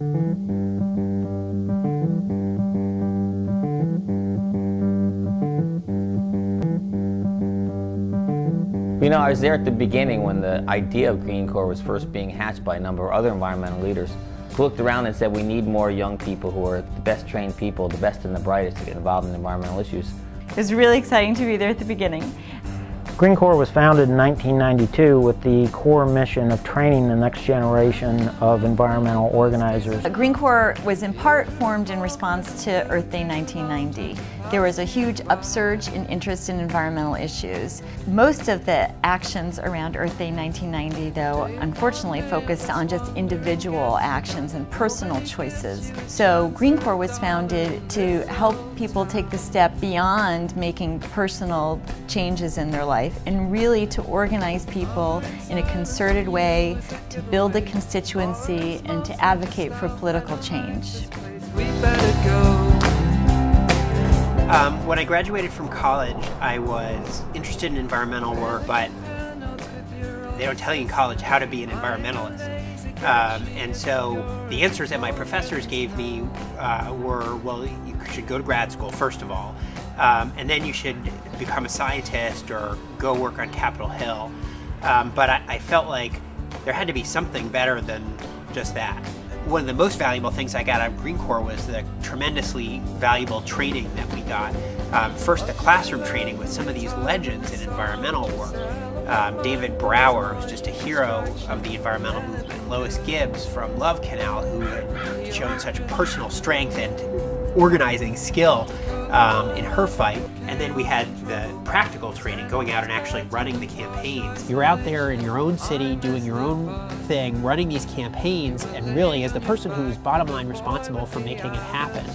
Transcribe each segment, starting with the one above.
You know, I was there at the beginning when the idea of Green Corps was first being hatched by a number of other environmental leaders who looked around and said we need more young people who are the best trained people, the best and the brightest to get involved in environmental issues. It was really exciting to be there at the beginning. Green Corps was founded in 1992 with the core mission of training the next generation of environmental organizers. Green Corps was in part formed in response to Earth Day 1990. There was a huge upsurge in interest in environmental issues. Most of the actions around Earth Day 1990, though, unfortunately focused on just individual actions and personal choices. So Green Corps was founded to help people take the step beyond making personal changes in their life and really to organize people in a concerted way, to build a constituency and to advocate for political change. When I graduated from college, I was interested in environmental work, but they don't tell you in college how to be an environmentalist. And so the answers that my professors gave me were, well, you should go to grad school, first of all, and then you should become a scientist or go work on Capitol Hill. But I felt like there had to be something better than just that. One of the most valuable things I got out of Green Corps was the tremendously valuable training that we got. First, the classroom training with some of these legends in environmental work. David Brower, who's just a hero of the environmental movement. Lois Gibbs from Love Canal, who had shown such personal strength and organizing skill in her fight. And then we had the practical training, going out and actually running the campaigns. You're out there in your own city doing your own thing, running these campaigns, and really as the person who is bottom line responsible for making it happen.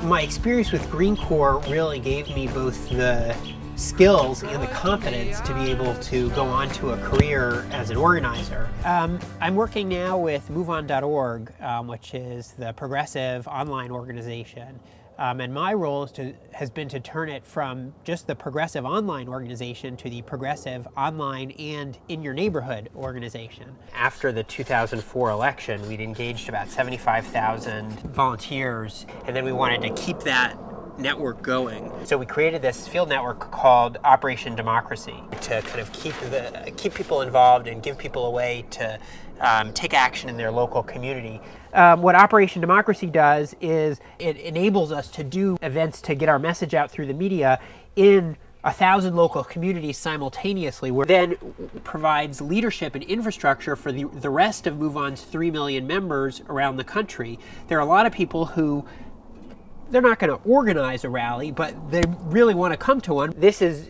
My experience with Green Corps really gave me both the skills and the confidence to be able to go on to a career as an organizer. I'm working now with MoveOn.org, which is the progressive online organization. And my role has been to turn it from just the progressive online organization to the progressive online and in your neighborhood organization. After the 2004 election, we'd engaged about 75,000 volunteers, and then we wanted to keep that network going. So we created this field network called Operation Democracy to kind of keep people involved and give people a way to take action in their local community. What Operation Democracy does is it enables us to do events to get our message out through the media in 1,000 local communities simultaneously, where then provides leadership and infrastructure for the rest of MoveOn's 3 million members around the country. There are a lot of people who they're not going to organize a rally, but they really want to come to one. This is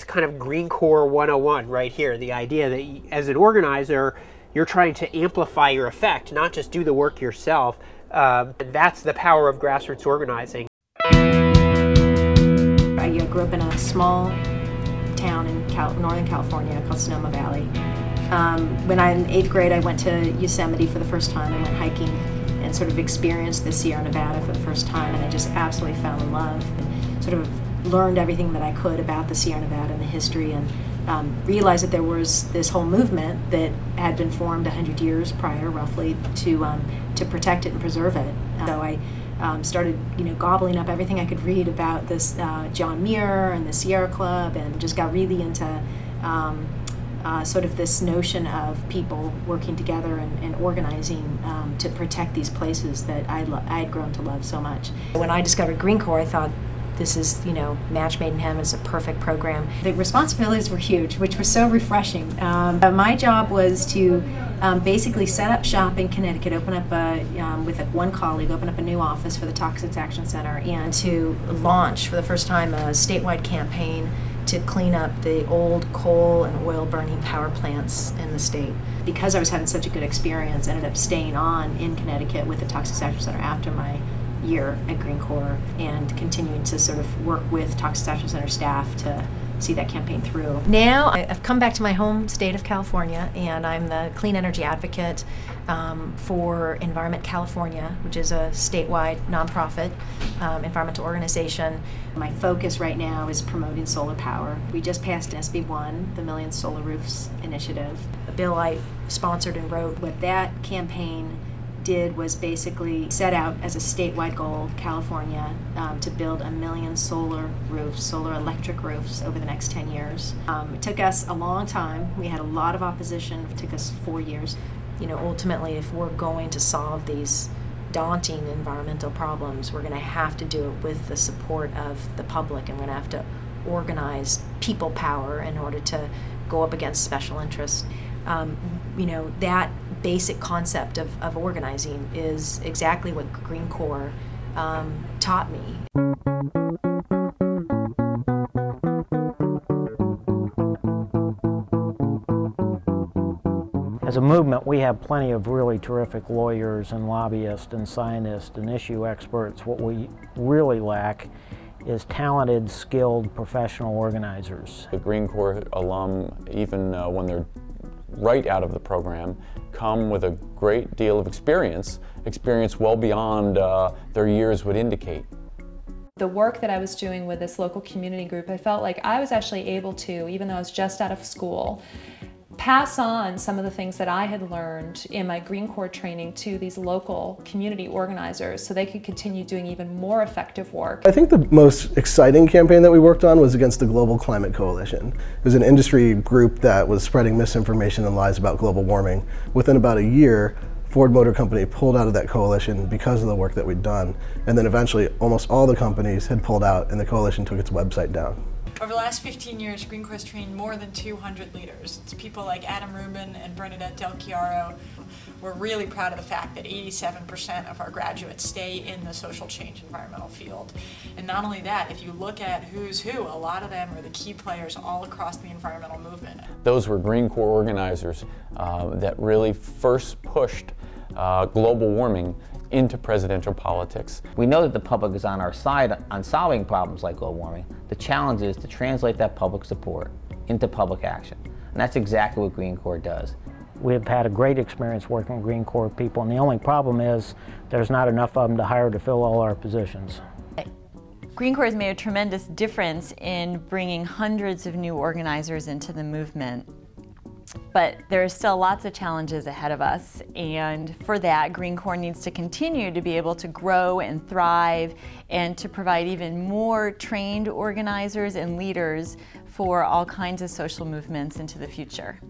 kind of Green Corps 101 right here, the idea that as an organizer, you're trying to amplify your effect, not just do the work yourself. And that's the power of grassroots organizing. I grew up in a small town in Northern California called Sonoma Valley. When I in 8th grade, I went to Yosemite for the first time. I went hiking and sort of experienced the Sierra Nevada for the first time, and I just absolutely fell in love. And sort of learned everything that I could about the Sierra Nevada and the history, and realized that there was this whole movement that had been formed 100 years prior, roughly, to protect it and preserve it. So I started, gobbling up everything I could read about this John Muir and the Sierra Club, and just got really into sort of this notion of people working together and organizing to protect these places that I had grown to love so much. When I discovered Green Corps, I thought, this is, match made in heaven. It's a perfect program. The responsibilities were huge, which was so refreshing. My job was to basically set up shop in Connecticut, open up with one colleague, open up a new office for the Toxics Action Center, and to launch for the first time a statewide campaign to clean up the old coal and oil burning power plants in the state. Because I was having such a good experience, I ended up staying on in Connecticut with the Toxics Action Center after my year at Green Corps, and continuing to sort of work with Toxics Action Center staff to see that campaign through. Now I've come back to my home state of California, and I'm the clean energy advocate for Environment California, which is a statewide nonprofit environmental organization. My focus right now is promoting solar power. We just passed SB1, the Million Solar Roofs Initiative, a bill I sponsored and wrote. What that campaign did was basically set out as a statewide goal, California, to build 1 million solar roofs, solar electric roofs over the next 10 years. It took us a long time. We had a lot of opposition. It took us 4 years. You know, ultimately, if we're going to solve these daunting environmental problems, we're going to have to do it with the support of the public, and we're going to have to organize people power in order to go up against special interests. You know, that basic concept of organizing is exactly what Green Corps taught me. As a movement, we have plenty of really terrific lawyers and lobbyists and scientists and issue experts. What we really lack is talented, skilled, professional organizers. The Green Corps alum, even when they're right out of the program, come with a great deal of experience well beyond their years would indicate. The work that I was doing with this local community group, I felt like I was actually able to, even though I was just out of school, pass on some of the things that I had learned in my Green Corps training to these local community organizers so they could continue doing even more effective work. I think the most exciting campaign that we worked on was against the Global Climate Coalition. It was an industry group that was spreading misinformation and lies about global warming. Within about a year, Ford Motor Company pulled out of that coalition because of the work that we'd done. And then eventually almost all the companies had pulled out and the coalition took its website down. Over the last 15 years, Green Corps has trained more than 200 leaders. It's people like Adam Rubin and Bernadette Del Chiaro. We're really proud of the fact that 87% of our graduates stay in the social change environmental field. And not only that, if you look at who's who, a lot of them are the key players all across the environmental movement. Those were Green Corps organizers that really first pushed global warming into presidential politics. We know that the public is on our side on solving problems like global warming. The challenge is to translate that public support into public action. And that's exactly what Green Corps does. We've had a great experience working with Green Corps people, and the only problem is there's not enough of them to hire to fill all our positions. Green Corps has made a tremendous difference in bringing hundreds of new organizers into the movement. But there are still lots of challenges ahead of us, and for that, Green Corps needs to continue to be able to grow and thrive and to provide even more trained organizers and leaders for all kinds of social movements into the future.